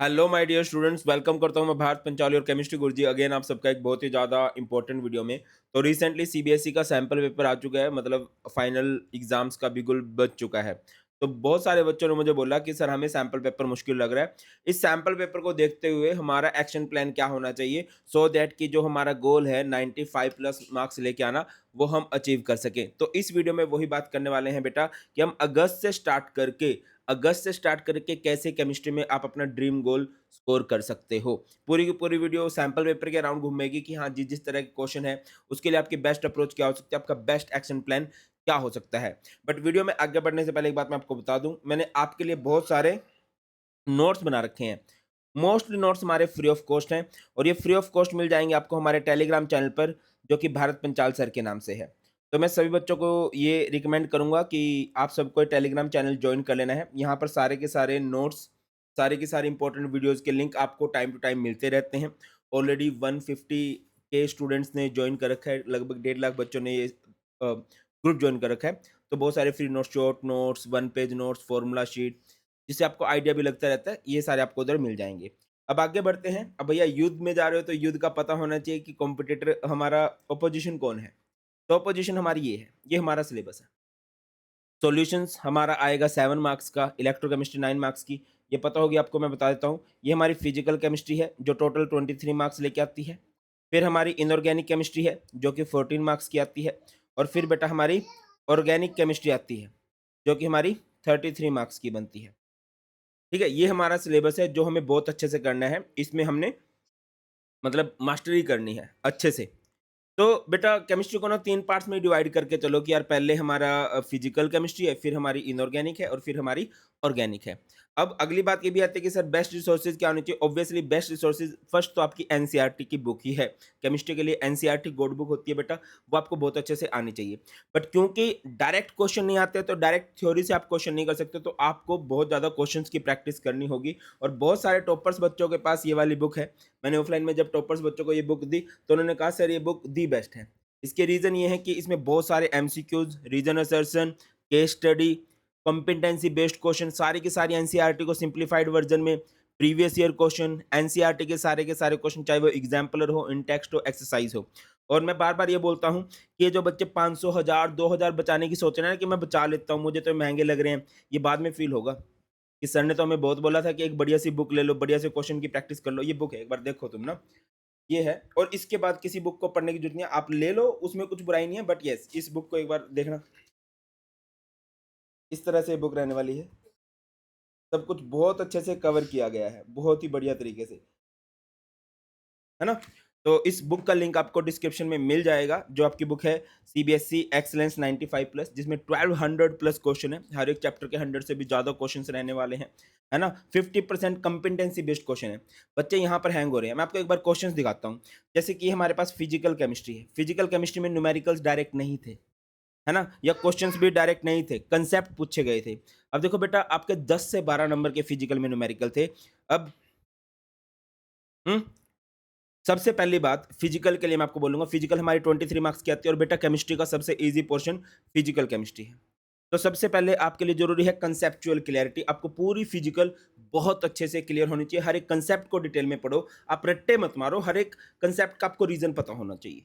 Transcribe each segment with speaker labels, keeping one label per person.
Speaker 1: Hello my dear students, welcome करता हूं मैं भारत पंचाली और केमिस्ट्री गुरुजी अगेन आप सबका एक बहुत ही ज़्यादा इंपॉर्टेंट वीडियो में। तो रिसेंटली सीबीएसई का सैंपल पेपर आ चुका है, मतलब फाइनल एग्जाम्स का बिगुल बज चुका है। तो बहुत सारे बच्चों ने मुझे बोला कि सर हमें सैंपल पेपर मुश्किल लग रहा है। इस सैंपल पेपर को देखते हुए हमारा एक्शन प्लान क्या होना चाहिए सो दैट कि जो हमारा गोल है 95 प्लस मार्क्स लेके आना वो हम अचीव कर सकें। तो इस वीडियो में वही बात करने वाले हैं बेटा कि हम अगस्त से स्टार्ट करके कैसे केमिस्ट्री में आप अपना ड्रीम गोल स्कोर कर सकते हो। पूरी की पूरी वीडियो सैंपल पेपर के अराउंड घूमेगी कि हाँ जी, जिस तरह के क्वेश्चन है उसके लिए आपकी बेस्ट अप्रोच क्या हो सकती है, आपका बेस्ट एक्शन प्लान क्या हो सकता है। बट वीडियो में आगे बढ़ने से पहले एक बात मैं आपको बता दूं, मैंने आपके लिए बहुत सारे नोट्स बना रखे हैं। मोस्टली नोट्स हमारे फ्री ऑफ कॉस्ट हैं और ये फ्री ऑफ कॉस्ट मिल जाएंगे आपको हमारे टेलीग्राम चैनल पर, जो कि भारत पंचाल सर के नाम से है। तो मैं सभी बच्चों को ये रिकमेंड करूंगा कि आप सबको टेलीग्राम चैनल ज्वाइन कर लेना है। यहाँ पर सारे के सारे नोट्स, सारे के सारे इंपॉर्टेंट वीडियोस के लिंक आपको टाइम टू टाइम मिलते रहते हैं। ऑलरेडी 150 के स्टूडेंट्स ने ज्वाइन कर रखा है, लगभग 1.5 लाख बच्चों ने ये ग्रुप ज्वाइन कर रखा है। तो बहुत सारे free notes, short notes, one page notes, formula sheet, जिससे आपको आइडिया भी लगता रहता है, ये सारे आपको उधर मिल जाएँगे। अब आगे बढ़ते हैं। अब भैया युद्ध में जा रहे हो तो युद्ध का पता होना चाहिए कि कॉम्पिटिटर हमारा अपोजिशन कौन है। तो अपोजिशन हमारी ये है, ये हमारा सिलेबस है। सॉल्यूशंस हमारा आएगा 7 मार्क्स का, इलेक्ट्रोकेमिस्ट्री 9 मार्क्स की, ये पता होगी आपको, मैं बता देता हूँ। ये हमारी फिजिकल केमिस्ट्री है जो टोटल 23 मार्क्स लेके आती है। फिर हमारी इनऑर्गेनिक केमिस्ट्री है जो कि 14 मार्क्स की आती है। और फिर बेटा हमारी ऑर्गेनिक केमिस्ट्री आती है जो कि हमारी 33 मार्क्स की बनती है। ठीक है, ये हमारा सिलेबस है जो हमें बहुत अच्छे से करना है। इसमें हमने मतलब मास्टरी करनी है अच्छे से। तो बेटा केमिस्ट्री को ना 3 पार्ट्स में डिवाइड करके चलो कि यार पहले हमारा फिजिकल केमिस्ट्री है, फिर हमारी इनऑर्गेनिक है और फिर हमारी ऑर्गेनिक है। अब अगली बात ये भी आती है कि सर बेस्ट रिसोर्सेज क्या होनी चाहिए? ऑब्वियसली बेस्ट रिसोर्सेज फर्स्ट तो आपकी एनसीईआरटी की बुक ही है। केमिस्ट्री के लिए एनसीईआरटी गोल्ड बुक होती है बेटा, वो आपको बहुत अच्छे से आनी चाहिए। बट क्योंकि डायरेक्ट क्वेश्चन नहीं आते तो डायरेक्ट थ्योरी से आप क्वेश्चन नहीं कर सकते, तो आपको बहुत ज़्यादा क्वेश्चंस की प्रैक्टिस करनी होगी। और बहुत सारे टॉपर्स बच्चों के पास ये वाली बुक है। मैंने ऑफलाइन में जब टॉपर्स बच्चों को ये बुक दी तो उन्होंने कहा सर ये बुक दी बेस्ट है। इसके रीज़न ये है कि इसमें बहुत सारे MCQs, reason assertion, case study, competency based question, सारी की सारी एनसीईआरटी को सिंप्लीफाइड वर्जन में, प्रीवियस ईयर क्वेश्चन, एनसीईआरटी के सारे क्वेश्चन, चाहे वो एग्जाम्पलर हो, इन टेक्स्ट हो, एक्सरसाइज हो। और मैं बार-बार ये बोलता हूँ कि ये जो बच्चे 500, 1000, 2000 बचाने की सोच रहे हैं ना कि मैं बचा लेता हूँ, मुझे तो महँगे लग रहे हैं, ये बाद में फ़ील होगा कि सर ने तो हमें बहुत बोला था कि एक बढ़िया सी बुक ले लो, बढ़िया से क्वेश्चन की प्रैक्टिस कर लो। ये बुक है, एक बार देखो तुम ना। ये है और इसके बाद किसी बुक को पढ़ने की ज़रूरत नहीं है, आप ले लो, उसमें कुछ बुराई नहीं है, बट येस इस बुक को एक बार देखना, इस तरह से बुक रहने वाली है। सब कुछ बहुत अच्छे से कवर किया गया है, बहुत ही बढ़िया तरीके से, है ना? तो इस बुक का लिंक आपको डिस्क्रिप्शन में मिल जाएगा, जो आपकी बुक है सीबीएसई एक्सीलेंस 95 प्लस, जिसमें 1200 प्लस क्वेश्चन है। हर एक चैप्टर के 100 से भी ज़्यादा क्वेश्चंस रहने वाले हैं, है ना? 50% कंपिटेंसी बेस्ड क्वेश्चन है। बच्चे यहाँ पर हैंग हो रहे हैं। मैं आपको एक बार क्वेश्चंस दिखाता हूँ। जैसे कि हमारे पास फिजिकल केमिस्ट्री है। फिजिकल केमिस्ट्री में न्यूमेरिकल्स डायरेक्ट नहीं थे, है ना? या क्वेश्चंस भी डायरेक्ट नहीं थे, कंसेप्ट पूछे गए थे। अब देखो बेटा आपके 10 से 12 नंबर के फिजिकल में न्यूमेरिकल थे। अब हुँ? सबसे पहली बात फिजिकल के लिए मैं आपको बोलूँगा, फिजिकल हमारी 23 मार्क्स की आती है और बेटा केमिस्ट्री का सबसे ईज़ी पोर्शन फिजिकल केमिस्ट्री है। तो सबसे पहले आपके लिए ज़रूरी है कंसेप्चुअल क्लैरिटी। आपको पूरी फिजिकल बहुत अच्छे से क्लियर होनी चाहिए। हर एक कंसेप्ट को डिटेल में पढ़ो, आप रट्टे मत मारो, हर एक कंसेप्ट का आपको रीज़न पता होना चाहिए।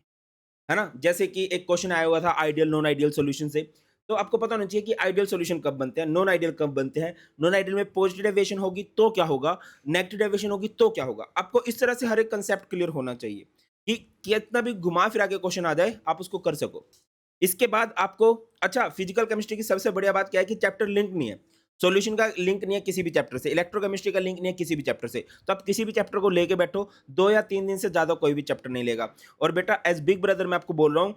Speaker 1: है ना? जैसे कि एक क्वेश्चन आया हुआ था आइडियल नॉन आइडियल सॉल्यूशन से, तो आपको पता होना चाहिए कि आइडियल सॉल्यूशन कब बनते हैं, नॉन आइडियल कब बनते हैं, नॉन आइडियल में पॉजिटिव डेविएशन होगी तो क्या होगा, नेगेटिव डेविएशन होगी तो क्या होगा। आपको इस तरह से हर एक कांसेप्ट क्लियर होना चाहिए कि कितना भी घुमा फिरा के क्वेश्चन आ जाए, आप उसको कर सको। इसके बाद आपको अच्छा फिजिकल केमिस्ट्री की सबसे बढ़िया बात क्या है कि चैप्टर लिंक नहीं है। सॉल्यूशन का लिंक नहीं है किसी भी चैप्टर से, इलेक्ट्रोकेमिस्ट्री का लिंक नहीं है किसी भी चैप्टर से। तो आप किसी भी चैप्टर को लेके बैठो, 2 या 3 दिन से ज़्यादा कोई भी चैप्टर नहीं लेगा। और बेटा एज़ बिग ब्रदर मैं आपको बोल रहा हूँ,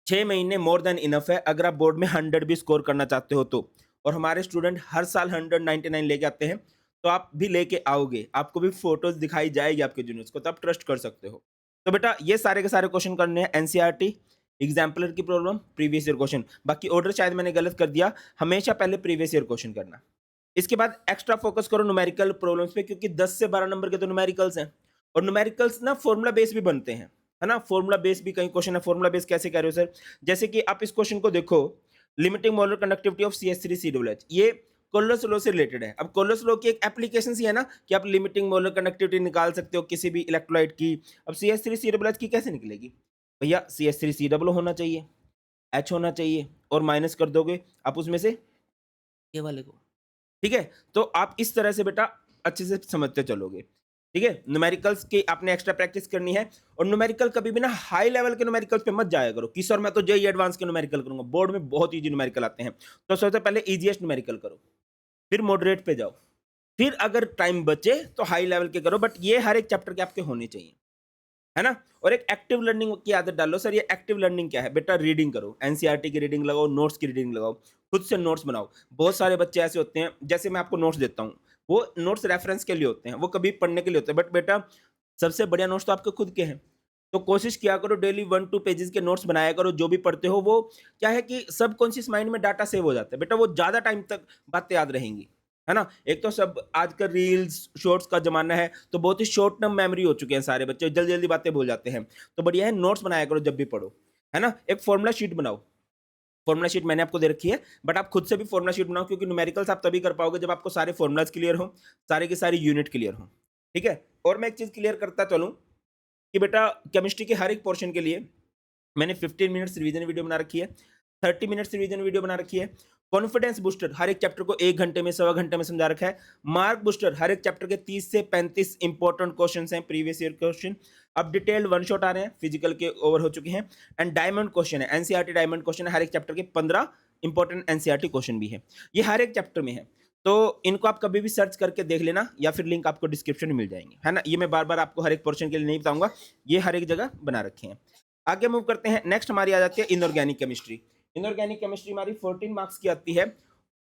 Speaker 1: 6 महीने मोर देन इनफ है अगर आप बोर्ड में 100 भी स्कोर करना चाहते हो तो। और हमारे स्टूडेंट हर साल 199 लेके आते हैं, तो आप भी लेके आओगे। आपको भी फ़ोटोज़ दिखाई जाएगी आपके जूनियर्स को, तो आप ट्रस्ट कर सकते हो। तो बेटा ये सारे के सारे क्वेश्चन करने हैं एनसीईआरटी, एग्जाम्पलर की प्रॉब्लम, प्रीवियस ईयर क्वेश्चन। बाकी ऑर्डर शायद मैंने गलत कर दिया, हमेशा पहले प्रीवियस ईयर क्वेश्चन करना। इसके बाद एक्स्ट्रा फोकस करो न्यूमेरिकल प्रॉब्लम्स पे, क्योंकि 10 से 12 नंबर के तो न्यूमेरिकल्स हैं और न्यूमेरिकल्स ना फॉर्मूला बेस भी बनते हैं, है ना? फॉर्मूला बेस भी कई क्वेश्चन है। फॉर्मूला बेस कैसे कह रहे हो सर? जैसे कि आप इस क्वेश्चन को देखो, limiting molar conductivity of CH3COOH, ये कोलस लॉ से रिलेटेड है। अब कोलस लॉ की एक एप्लीकेशन ही है ना कि आप लिमिटिंग मोलर कंडक्टिविटी निकाल सकते हो किसी भी इलेक्ट्रोलाइट की। अब CH3COOH की कैसे निकलेगी? भैया CH3COO होना चाहिए, H होना चाहिए और माइनस कर दोगे आप उसमें से ये वाले को। ठीक है? तो आप इस तरह से बेटा अच्छे से समझते चलोगे। ठीक है? न्यूमेरिकल्स की आपने एक्स्ट्रा प्रैक्टिस करनी है और न्यूमेरिकल कभी भी ना हाई लेवल के न्यूमेरिकल्स पे मत जाया करो कि सर मैं तो जेईई एडवांस के न्यूमेरिकल करूँगा। बोर्ड में बहुत ईज़ी न्यूमेरिकल आते हैं। तो सबसे पहले ईज़ीएस्ट न्यूमेरिकल करो, फिर मॉडरेट पे जाओ, फिर अगर टाइम बचे तो हाई लेवल के करो, बट ये हर एक चैप्टर के आपके होने चाहिए। है ना? और एक एक्टिव लर्निंग की आदत डालो। सर ये एक्टिव लर्निंग क्या है? बेटा रीडिंग करो, एनसीईआरटी की रीडिंग लगाओ, नोट्स की रीडिंग लगाओ, खुद से नोट्स बनाओ। बहुत सारे बच्चे ऐसे होते हैं, जैसे मैं आपको नोट्स देता हूँ, वो नोट्स रेफरेंस के लिए होते हैं, वो कभी पढ़ने के लिए होते हैं, बट बेटा सबसे बढ़िया नोट्स तो आपके खुद के हैं। तो कोशिश किया करो डेली 1-2 पेजेस के नोट्स बनाया करो, जो भी पढ़ते हो वो क्या है कि सबकॉन्शियस माइंड में डाटा सेव हो जाता है। बेटा वो ज़्यादा टाइम तक बातें याद रहेंगी। है ना? एक तो सब आजकल रील्स, शॉर्ट्स का ज़माना है, तो बहुत ही शॉर्ट टर्म मेमोरी हो चुके हैं सारे बच्चे, जल्दी-जल्दी बातें भूल जाते हैं। तो बढ़िया है नोट्स बनाया करो जब भी पढ़ो। है ना? एक फॉर्मूला शीट बनाओ। फॉर्मूला शीट मैंने आपको दे रखी है, बट आप खुद से भी फॉर्मूला शीट बनाओ क्योंकि न्यूमेरिकल्स आप तभी कर पाओगे जब आपको सारे फॉर्मूलाज़ क्लियर हों, सारे की सारी यूनिट क्लियर हों। ठीक है? और मैं एक चीज़ क्लियर करता चलूँ कि बेटा केमिस्ट्री के हर एक पोर्शन के लिए मैंने 15 मिनट्स रिवीजन वीडियो बना रखी है, 30 मिनट्स रिवीजन वीडियो बना रखी है। कॉन्फिडेंस बूस्टर हर एक चैप्टर को 1 घंटे में, सवा घंटे में समझा रखा है। मार्क बूस्टर हर एक चैप्टर के 30 से 35 इंपॉर्टेंट क्वेश्चंस हैं, प्रीवियस ईयर क्वेश्चन। अब डिटेल्ड वन शॉट आ रहे हैं, फिजिकल के ओवर हो चुके हैं। एंड डायमंड क्वेश्चन है, एनसीईआरटी डायमंड क्वेश्चन है, हर एक चैप्टर के 15 इंपॉर्टेंट एनसीईआरटी क्वेश्चन भी है। ये हर एक चैप्टर में है। तो इनको आप कभी भी सर्च करके देख लेना या फिर लिंक आपको डिस्क्रिप्शन में मिल जाएंगे। है ना? ये मैं बार-बार आपको हर एक पोर्शन के लिए नहीं बताऊंगा, ये हर एक जगह बना रखे हैं। आगे मूव करते हैं। नेक्स्ट हमारी आ जाती है इनऑर्गेनिक केमिस्ट्री। इनऑर्गेनिक केमिस्ट्री हमारी 14 मार्क्स की आती है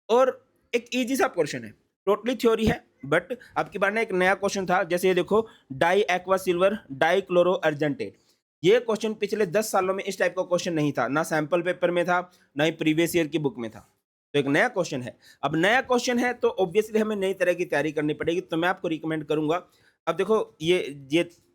Speaker 1: और एक इजी सा क्वेश्चन है, टोटली थ्योरी है, बट आपकी बार ना एक नया क्वेश्चन था। जैसे ये देखो, diaqua silver dichloroargentate. ये क्वेश्चन पिछले 10 सालों में इस टाइप का क्वेश्चन नहीं था, ना सैंपल पेपर में था, ना ही प्रीवियस ईयर की बुक में था। तो एक नया क्वेश्चन है। अब नया क्वेश्चन है तो ऑब्वियसली हमें नई तरह की तैयारी करनी पड़ेगी, तो मैं आपको रिकमेंड करूंगा। अब देखो ये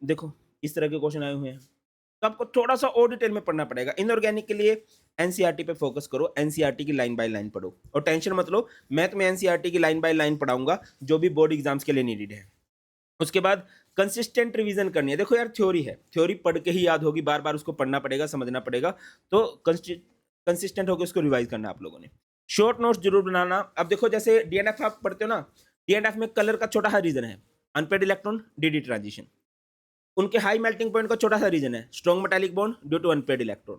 Speaker 1: देखो इस तरह के क्वेश्चन आए हुए हैं, तो आपको थोड़ा-सा और डिटेल में पढ़ना पड़ेगा। इनऑर्गेनिक के लिए एनसीईआरटी पे फोकस करो, एनसीईआरटी की लाइन बाय लाइन पढ़ो और टेंशन मत लो, मैं तुम्हें एनसीईआरटी की लाइन बाय लाइन पढ़ाऊँगा, जो भी बोर्ड एग्जाम्स के लिए नीडेड है। उसके बाद कंसिस्टेंट रिवीजन करनी है। देखो यार थ्योरी है, थ्योरी पढ़ के ही याद होगी, बार-बार उसको पढ़ना पड़ेगा, समझना पड़ेगा, तो कंसिस्टेंट होकर उसको रिवाइज़ करना है आप लोगों ने। शॉर्ट नोट्स जरूर बनाना। अब देखो जैसे डीएनएफ आप पढ़ते हो ना, डीएनएफ में कलर का छोटा-सा रीज़न है, अनपेड इलेक्ट्रॉन, डी ट्रांजिशन। उनके हाई मेल्टिंग पॉइंट का छोटा सा रीजन है, strong metallic bond due to unpaired electron.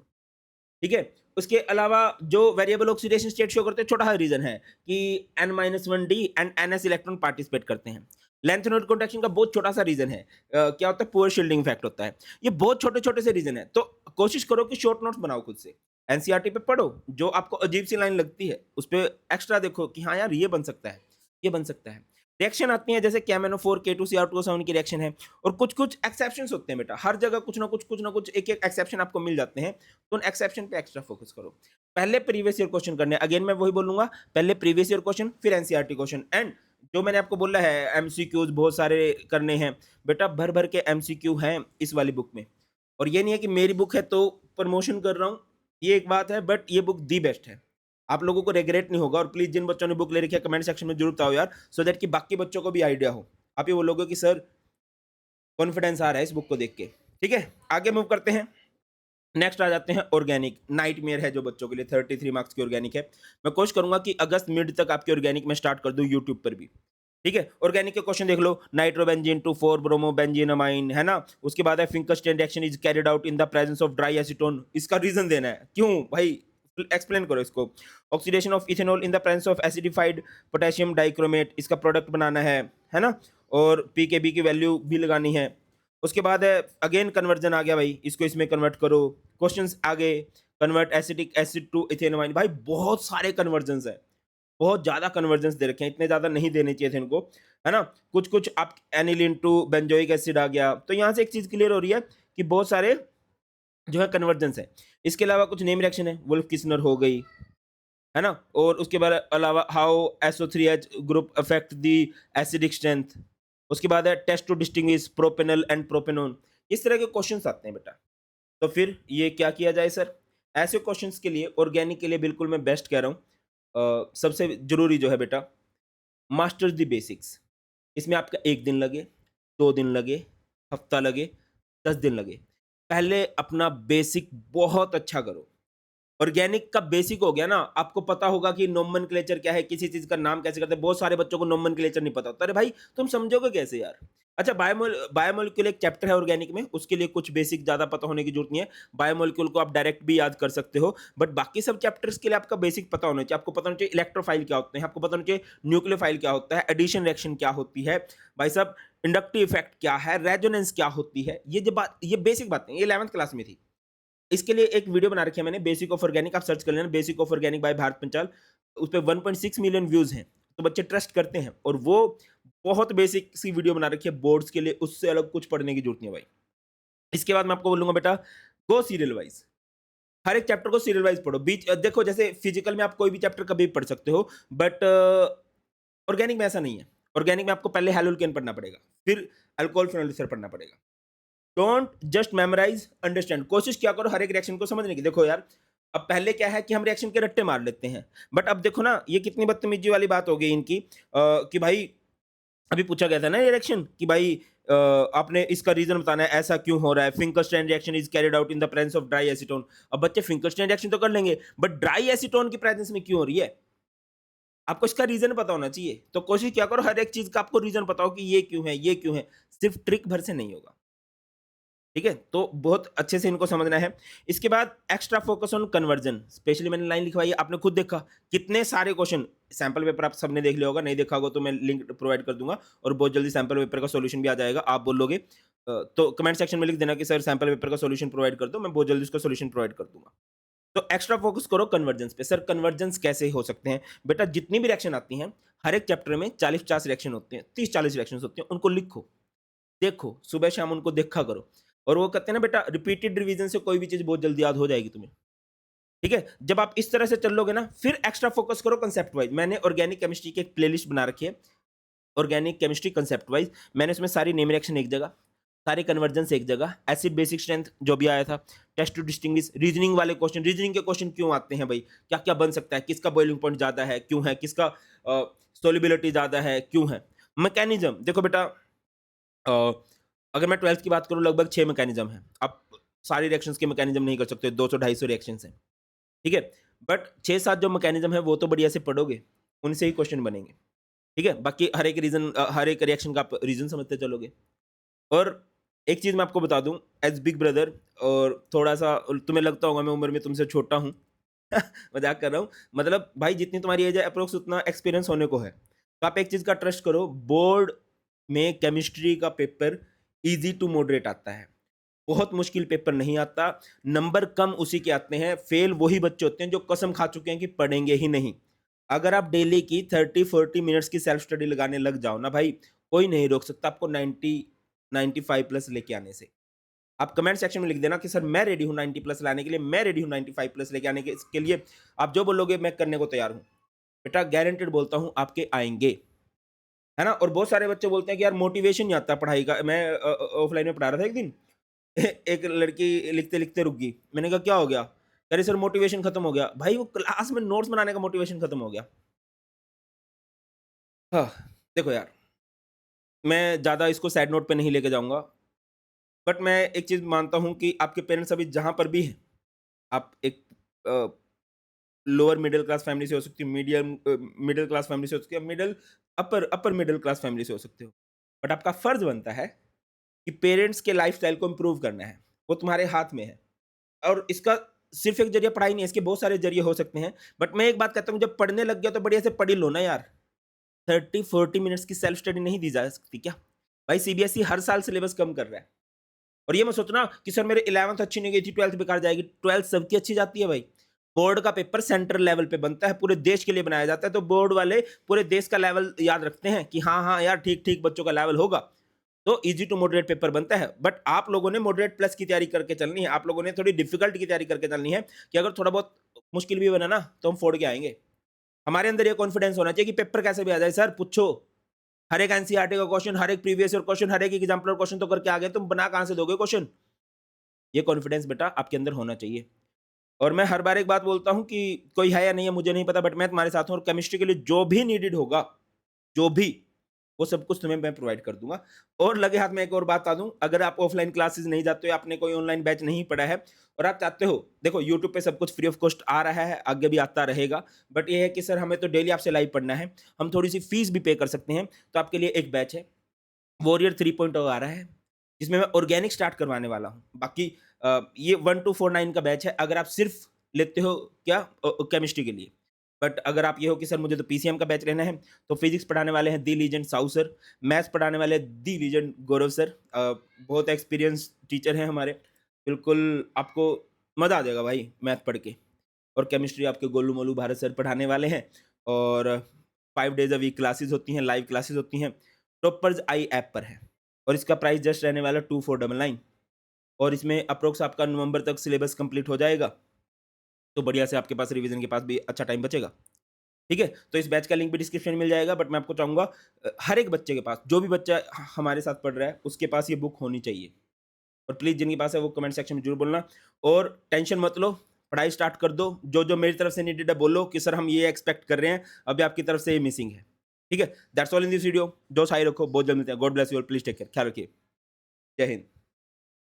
Speaker 1: ठीक है? उसके अलावा जो वेरिएबल ऑक्सीडेशन स्टेट शो करते हैं, छोटा सा रीजन है कि n-1d and ns electron participate करते हैं। लेंथ नोड कॉन्ट्रैक्शन का बहुत छोटा सा रीजन है, क्या होता है, पुअर शील्डिंग इफेक्ट होता है। ये बहुत छोटे छोटे से रीजन है, तो कोशिश करो कि शॉर्ट नोट्स बनाओ खुद से, एनसीईआरटी पे पढ़ो, जो आपको अजीब सी लाइन लगती है उस पर एक्स्ट्रा देखो कि हाँ यार ये बन सकता है, ये बन सकता है। रिएक्शन आती है जैसे KMnO4 K2Cr2O7 की रिएक्शन है, और कुछ कुछ एक्सेप्शंस होते हैं बेटा, हर जगह कुछ ना कुछ एक एक एक्सेप्शन आपको मिल जाते हैं, तो उन एक्सेप्शन पे एक्स्ट्रा फोकस करो। पहले प्रीवियस ईयर क्वेश्चन करने हैं, अगेन मैं वही बोलूंगा, पहले प्रीवियस ईयर क्वेश्चन फिर एनसीईआरटी क्वेश्चन। एंड जो मैंने आपको बोला है एमसीक्यूज बहुत सारे करने हैं, बेटा भर भर के एमसीक्यू हैं इस वाली बुक में। और ये नहीं है कि मेरी बुक है तो प्रमोशन कर रहा हूँ, ये एक बात है, बट ये बुक दी बेस्ट है, आप लोगों को रिग्रेट नहीं होगा। और प्लीज जिन बच्चों ने बुक ले रखी है कमेंट सेक्शन में जरूर बताओ यार, सो दैट कि बाकी बच्चों को भी आइडिया हो, आप ये बोलोगे कि सर कॉन्फिडेंस आ रहा है इस बुक को देख के। ठीक है, आगे मूव करते हैं। नेक्स्ट आ जाते हैं ऑर्गेनिक। नाइटमेयर है जो बच्चों के लिए, 33 मार्क्स की ऑर्गेनिक है। मैं कोशिश करूंगा कि अगस्त मिड तक आपकी ऑर्गेनिक में स्टार्ट कर दूं यूट्यूब पर भी। ठीक है, ऑर्गेनिक के क्वेश्चन देख लो, नाइट्रोबेंजीन टू 4 ब्रोमो बेंजीनमाइन, है ना? उसके बाद है Finkelstein reaction is carried out in the presence of dry acetone. इसका रीजन देना है, क्यों भाई, एक्सप्लेन करो इसको। Oxidation of ethanol in the presence of acidified potassium dichromate, इसका प्रोडक्ट बनाना है ना? और पी के बी की वैल्यू भी लगानी है। उसके बाद है अगेन कन्वर्जन आ गया भाई, इसको इसमें कन्वर्ट करो। क्वेश्चंस आगे, कन्वर्ट एसिटिक एसिड टू इथेनोमाइन, भाई बहुत सारे कन्वर्जन्स है, बहुत ज्यादा कन्वर्जन्स दे रखे हैं, इतने ज्यादा नहीं देने चाहिए थे इनको, है ना? कुछ कुछ आप एनिलिन टू बेंजोइक एसिड आ गया, तो यहाँ से एक चीज क्लियर हो रही है कि बहुत सारे जो है कन्वर्जन्स है। इसके अलावा कुछ नेम रिएक्शन है, वुल्फ किस्नर हो गई, है ना? और उसके बाद अलावा how SO3H group affect the acidic strength. उसके बाद है test to distinguish propanal and propanone. इस तरह के क्वेश्चंस आते हैं बेटा। तो फिर ये क्या किया जाए सर? ऐसे क्वेश्चंस के लिए ऑर्गेनिक के लिए बिल्कुल मैं बेस्ट कह रहा हूँ, सबसे जरूरी जो है बेटा मास्टर्स द बेसिक्स। इसमें आपका 1 दिन लगे, 2 दिन लगे, हफ्ता लगे, 10 दिन लगे। पहले अपना बेसिक बहुत अच्छा करो। ऑर्गेनिक का बेसिक हो गया ना, आपको पता होगा कि नोमेनक्लेचर क्या है, किसी चीज़ का नाम कैसे करते हैं। बहुत सारे बच्चों को नोमेनक्लेचर नहीं पता होता। अरे भाई, तुम समझोगे कैसे यार? अच्छा, बायोमोलिक्यूल एक चैप्टर है ऑर्गेनिक में, उसके लिए कुछ बेसिक ज़्यादा पता होने की ज़रूरत नहीं है। बायोमोलिक्यूल को आप डायरेक्ट भी याद कर सकते हो, बट बाकी सब चैप्टर्स के लिए आपका बेसिक पता होना चाहिए। आपको पता होना चाहिए इलेक्ट्रोफाइल क्या होते हैं, आपको पता होना चाहिए न्यूक्लियोफाइल क्या होता है, एडिशन रिएक्शन क्या होती है, भाई साहब इंडक्टिव इफेक्ट क्या है, रेजोनेंस क्या होती है। ये बेसिक बातें, ये 11th क्लास में थी। इसके लिए एक वीडियो बना रखी है मैंने, बेसिक ऑफ ऑर्गेनिक, आप सर्च कर लेना, basic of organic by Bharat Panchal. उस पे 1.6 मिलियन व्यूज़ हैं, तो बच्चे ट्रस्ट करते हैं और वो बहुत बेसिक सी वीडियो बना रखी है बोर्ड्स के लिए, उससे अलग कुछ पढ़ने की ज़रूरत नहीं है भाई। इसके बाद मैं आपको बोलूँगा बेटा, गो सीरियल वाइज़, हर एक चैप्टर को सीरियल वाइज़ पढ़ो। देखो जैसे फिजिकल में आप कोई भी चैप्टर कभी भी पढ़ सकते हो, बट ऑर्गेनिक में ऐसा नहीं है। ऑर्गेनिक में आपको पहले हैलोल्केन पढ़ना पड़ेगा, फिर अल्कोहल फेनोल ईस्टर पढ़ना पड़ेगा। Don't just memorise, understand. कोशिश क्या करो हर एक रिएक्शन को समझने की। देखो यार, अब पहले क्या है कि हम रिएक्शन के रट्टे मार लेते हैं, बट अब देखो ना, ये कितनी बदतमीजी वाली बात हो गई इनकी, कि भाई अभी पूछा गया था ना ये रिएक्शन कि भाई आपने इसका रीजन बताना है, ऐसा क्यों हो रहा है। Finkelstein reaction is carried out in the presence of dry acetone. अब बच्चे फिंकरस्टैंड रिएक्शन तो कर लेंगे, बट ड्राई एसीटोन की प्रेजेंस में क्यों हो रही है, आपको इसका रीजन पता होना चाहिए। तो कोशिश क्या करो हर एक चीज का आपको रीजन पता हो कि ये क्यों है, ये क्यों है। सिर्फ ट्रिक भर से नहीं होगा, ठीक है? तो बहुत अच्छे से इनको समझना है। इसके बाद extra focus on conversion, specially मैंने लाइन लिखवाई है, आपने खुद देखा कितने सारे क्वेश्चन, सैंपल पेपर आप सबने देख लिया होगा, नहीं देखा होगा तो मैं लिंक प्रोवाइड कर दूंगा और बहुत जल्दी सैंपल पेपर का सॉल्यूशन भी आ जाएगा। आप बोलोगे तो कमेंट सेक्शन में लिख देना कि सर सैंपल पेपर का सॉल्यूशन प्रोवाइड कर दो, मैं बहुत जल्दी उसका सॉल्यूशन प्रोवाइड कर दूंगा। तो एक्स्ट्रा फोकस करो कन्वर्जेंस पे। सर कन्वर्जेंस कैसे हो सकते हैं? बेटा जितनी भी रिएक्शन आती हैं, हर एक चैप्टर में 40-50 रिएक्शन होते हैं, 30-40 रिएक्शन होते हैं, उनको लिखो, देखो, सुबह शाम उनको देखा करो। और वो कहते हैं ना बेटा, रिपीटेड रिवीजन से कोई भी चीज़ बहुत जल्दी याद हो जाएगी तुम्हें, ठीक है? जब आप इस तरह से चल लोगे ना, फिर एक्स्ट्रा फोकस करो कांसेप्ट वाइज़। मैंने ऑर्गेनिक केमिस्ट्री की एक प्लेलिस्ट बना रखी है, ऑर्गेनिक केमिस्ट्री कांसेप्ट वाइज़। मैंने उसमें सारी नेम रिएक्शन एक जगह, सारे कन्वर्जेंस एक जगह, एसिड बेसिक स्ट्रेंथ जो भी आया था, टेस्ट टू डिस्टिंग्विश, रीजनिंग वाले क्वेश्चन, रीजनिंग के क्वेश्चन क्यों आते हैं भाई? क्या-क्या बन सकता है? किसका बॉइलिंग पॉइंट ज़्यादा है, क्यों है? किसका सॉल्युबिलिटी ज़्यादा है, क्यों है? मैकेनिज़्म, देखो बेटा, अ, अगर मैं 12th की बात करूँ, लगभग 6 मैकेनिज़्म हैं। आप सारी रिएक्शंस के मैकेनिज़्म नहीं कर सकते, 200-250 रिएक्शंस हैं, ठीक है? बट 6-7 जो मैकेनिज़्म है वो तो बढ़िया से पढ़ोगे, उनसे ही क्वेश्चन बनेंगे, ठीक है? बाकी हर एक रिएक्शन का आप रीज़न समझते चलोगे। और एक चीज़ मैं आपको बता दूँ, एज़ बिग ब्रदर, और थोड़ा-सा तुम्हें लगता होगा मैं उम्र में तुमसे छोटा हूँ, मज़ाक कर रहा हूँ। मतलब भाई जितनी तुम्हारी एज है अप्रॉक्स उतना एक्सपीरियंस होने को है। तो आप एक चीज़ का ट्रस्ट करो, बोर्ड में केमिस्ट्री का पेपर ईज़ी टू मॉडरेट आता है। बहुत मुश्किल पेपर नहीं आता, नंबर कम उसी के आते हैं, फेल वही बच्चे होते हैं जो कसम खा चुके हैं कि पढ़ेंगे ही नहीं। अगर आप डेली की 30-40 मिनट्स की सेल्फ स्टडी लगाने लग जाओ ना भाई, कोई नहीं रोक सकता आपको 95 प्लस लेके आने से। आप कमेंट सेक्शन में लिख देना कि सर मैं रेडी हूँ 90 प्लस लाने के लिए, मैं रेडी हूँ 95 प्लस लेके आने के लिए। आप जो बोलोगे मैं करने को तैयार हूँ। बेटा गारंटेड बोलता हूँ आपके आएँगे, है ना? और बहुत सारे बच्चे बोलते हैं कि यार मोटिवेशन नहीं आता पढ़ाई का। मैं ऑफलाइन में पढ़ा रहा था एक दिन, एक लड़की लिखते-लिखते रुक गई। मैंने कहा क्या हो गया? कह रही सर मोटिवेशन खत्म हो गया। भाई वो क्लास में नोट्स बनाने का मोटिवेशन खत्म हो गया। हाँ, देखो यार, मैं ज़्यादा इसको सैड नोट पे नहीं लेके जाऊँगा, बट मैं एक चीज़ मानता हूँ कि आपके पेरेंट्स अभी जहाँ पर भी हैं, आप एक अ, लोअर मिडल क्लास फैमिली से हो सकती हो, मिडल क्लास फैमिली से हो सकती हो, अपर मिडल क्लास फैमिली से हो सकते हो। बट आपका फर्ज़ बनता है कि पेरेंट्स के लाइफ़स्टाइल को इम्प्रूव करना है, वो तुम्हारे हाथ में है। और इसका सिर्फ़ एक ज़रिया पढ़ाई नहीं है, इसके बहुत सारे ज़रिए हो सकते हैं। बट मैं एक बात कहता हूँ, जब पढ़ने लग गया तो बढ़िया से पढ़ ही लो ना यार। 30-40 मिनट्स की सेल्फ स्टडी नहीं दी जा सकती क्या? भाई सीबीएसई हर साल सिलेबस कम कर रहा है। और ये मत सोचना कि सर मेरे 11th अच्छी नहीं गई थी, 12th बेकार जाएगी। 12th सबकी अच्छी जाती है भाई। बोर्ड का पेपर सेंट्रल लेवल पे बनता है, पूरे देश के लिए बनाया जाता है, तो बोर्ड वाले पूरे देश का लेवल याद रखते हैं कि हाँ, हाँ यार ठीक-ठीक बच्चों का लेवल होगा। तो ईज़ी टू मॉडरेट पेपर बनता है। बट आप लोगों ने मॉडरेट प्लस की तैयारी करके चलनी है। आप लोगों ने थोड़ी डिफ़िकल्ट की तैयारी करके चलनी है कि अगर थोड़ा बहुत मुश्किल भी बना ना, तो हम फोड़ के आएँगे। हमारे अंदर ये कॉन्फिडेंस होना चाहिए कि पेपर कैसे भी आ जाए सर पूछो। हर एक एनसीईआरटी का क्वेश्चन, हर एक प्रीवियस ईयर क्वेश्चन, हर एक एग्जाम्पलर क्वेश्चन तो करके आ गए, तुम बना कहाँ से दोगे क्वेश्चन? ये कॉन्फिडेंस बेटा आपके अंदर होना चाहिए। और मैं हर बार एक बात बोलता हूँ कि कोई है या नहीं है मुझे नहीं पता, बट मैं तुम्हारे साथ हूँ, और केमिस्ट्री के लिए जो भी नीडेड होगा, जो भी, वो सब कुछ तुम्हें मैं प्रोवाइड कर दूँगा। और लगे हाथ में एक और बात बता दूँ, अगर आप ऑफ़लाइन क्लासेस नहीं जाते हो, आपने कोई ऑनलाइन बैच नहीं पढ़ा है और आप चाहते हो, देखो यूट्यूब पे सब कुछ फ्री ऑफ कॉस्ट आ रहा है, आगे भी आता रहेगा। बट ये है कि सर हमें तो डेली आपसे लाइव पढ़ना है, हम थोड़ी-सी फीस भी पे कर सकते हैं, तो आपके लिए एक बैच है, वॉरियर 3.0 आ रहा है, जिसमें मैं ऑर्गेनिक स्टार्ट करवाने वाला हूँ। बाकी ये 1 टू 4-9 का बैच है, अगर आप सिर्फ़ लेते हो क्या केमिस्ट्री के लिए। बट अगर आप ये हो कि सर मुझे तो पीसीएम का बैच लेना है, तो फिज़िक्स पढ़ाने वाले हैं दी लीजेंड साउ सर, मैथ्स पढ़ाने वाले हैं दी लीजेंड गौरव सर। बहुत एक्सपीरियंस टीचर हैं हमारे, बिल्कुल आपको मज़ा आ जाएगा भाई मैथ पढ़ के। और केमिस्ट्री आपके गोलू-मोलू भारत सर पढ़ाने वाले हैं और 5 डेज़ अ वीक क्लासेस होती हैं, लाइव क्लासेस होती हैं। टॉपर्स आई ऐप पर है और इसका प्राइस जस्ट रहने वाला 2499 और इसमें अप्रॉक्स आपका नवंबर तक सिलेबस कंप्लीट हो जाएगा। तो बढ़िया से आपके पास रिवीजन के पास भी अच्छा टाइम बचेगा। ठीक है? तो इस बैच का लिंक भी डिस्क्रिप्शन में मिल जाएगा बट मैं आपको चाहूँगा हर एक बच्चे के पास, जो भी बच्चा हमारे साथ पढ़ रहा है, उसके पास ये बुक होनी चाहिए। और प्लीज़ जिनके पास है वो कमेंट सेक्शन में ज़रूर बोलना और टेंशन मत लो, पढ़ाई स्टार्ट कर दो। जो-जो मेरी तरफ से नीडेड है बोलो कि सर हम ये एक्सपेक्ट कर रहे हैं, अभी आपकी तरफ से ये मिसिंग है। ठीक है? That's all in this video. जोश हाई रखो, बहुत जल्द मिलते हैं। God bless you all, please take care, ख्याल रखिए। जय हिंद।